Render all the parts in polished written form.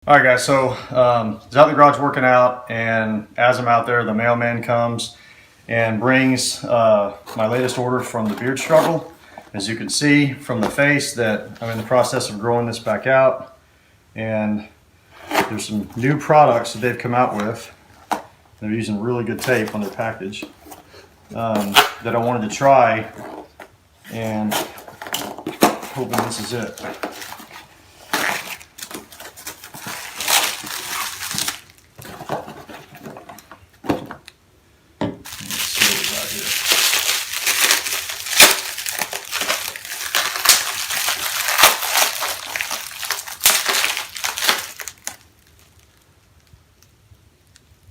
All right, guys, so I was out in the garage working out, and as I'm out there, the mailman comes and brings my latest order from the Beard Struggle. As you can see from the face that I'm in the process of growing this back out, and there's some new products that they've come out with. They're using really good tape on their package that I wanted to try, and hoping this is it.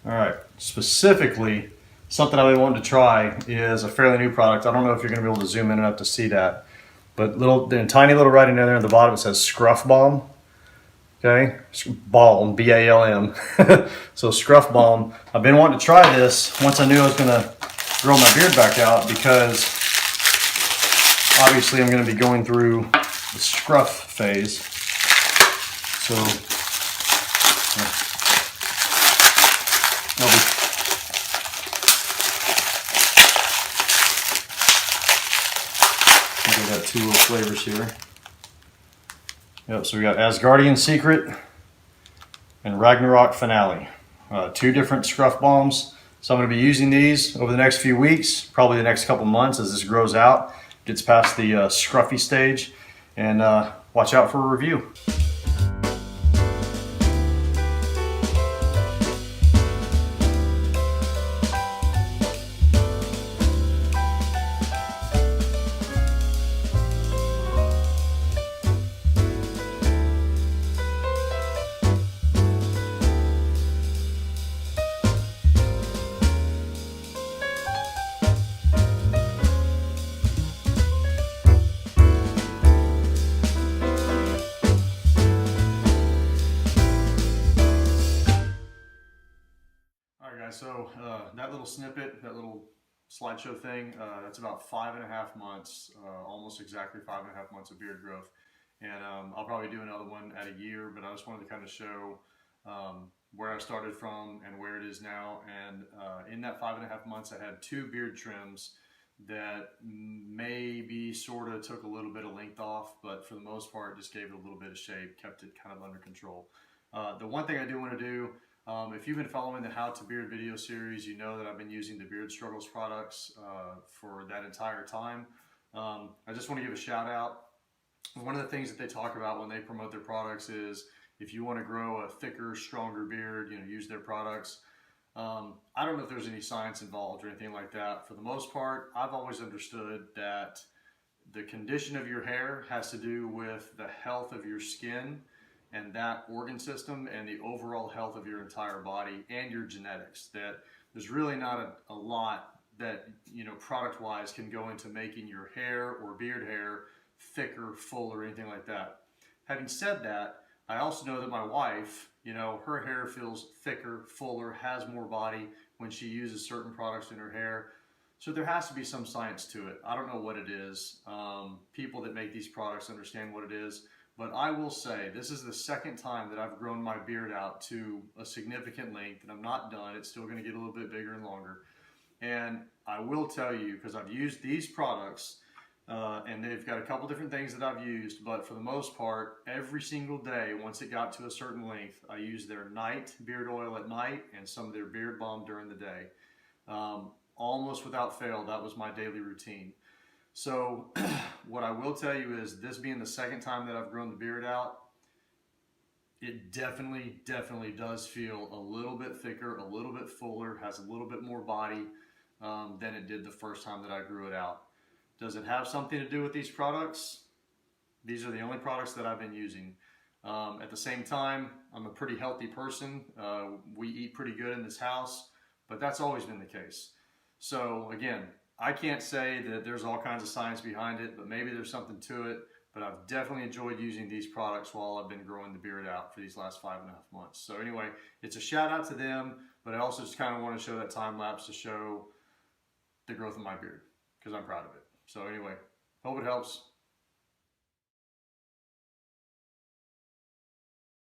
All right, specifically, something I've been wanting to try is a fairly new product. I don't know if you're going to be able to zoom in enough to see that, but tiny little writing down there at the bottom, it says Scruff Balm. Okay, balm, B-A-L-M. So Scruff Balm. I've been wanting to try this once I knew I was going to grow my beard back out, because obviously I'm going to be going through the scruff phase. So we got two little flavors here. Yep, so we got Asgardian Secret and Ragnarok Finale. Two different scruff balms. So I'm going to be using these over the next few weeks, probably the next couple months as this grows out, gets past the scruffy stage, and watch out for a review. So that little snippet, that little slideshow thing, that's about 5.5 months, almost exactly 5.5 months of beard growth. And I'll probably do another one at a year, but I just wanted to kind of show where I started from and where it is now. And in that 5.5 months, I had 2 beard trims that maybe sort of took a little bit of length off, but for the most part, just gave it a little bit of shape, kept it kind of under control. The one thing I do want to do, if you've been following the How to Beard video series, you know that I've been using the Beard Struggles products for that entire time. I just want to give a shout out. One of the things that they talk about when they promote their products is if you want to grow a thicker, stronger beard, use their products. I don't know if there's any science involved or anything like that. For the most part, I've always understood that the condition of your hair has to do with the health of your skin and that organ system and the overall health of your entire body and your genetics. That there's really not a lot that, product wise can go into making your hair or beard hair thicker, fuller, anything like that. Having said that, I also know that my wife, her hair feels thicker, fuller, has more body when she uses certain products in her hair. So there has to be some science to it. I don't know what it is. People that make these products understand what it is. But I will say, this is the second time that I've grown my beard out to a significant length, and I'm not done. It's still going to get a little bit bigger and longer. And I will tell you, because I've used these products, and they've got a couple different things that I've used, but for the most part, every single day, once it got to a certain length, I used their night beard oil at night and some of their beard balm during the day. Almost without fail, that was my daily routine. So what I will tell you is, this being the second time that I've grown the beard out, it definitely does feel a little bit thicker, a little bit fuller, has a little bit more body than it did the first time that I grew it out. Does it have something to do with these products? These are the only products that I've been using. At the same time, I'm a pretty healthy person. We eat pretty good in this house, but that's always been the case. So again, I can't say that there's all kinds of science behind it, but maybe there's something to it. But I've definitely enjoyed using these products while I've been growing the beard out for these last 5.5 months. So anyway, it's a shout out to them, but I also just kind of want to show that time lapse to show the growth of my beard, because I'm proud of it. So anyway, hope it helps.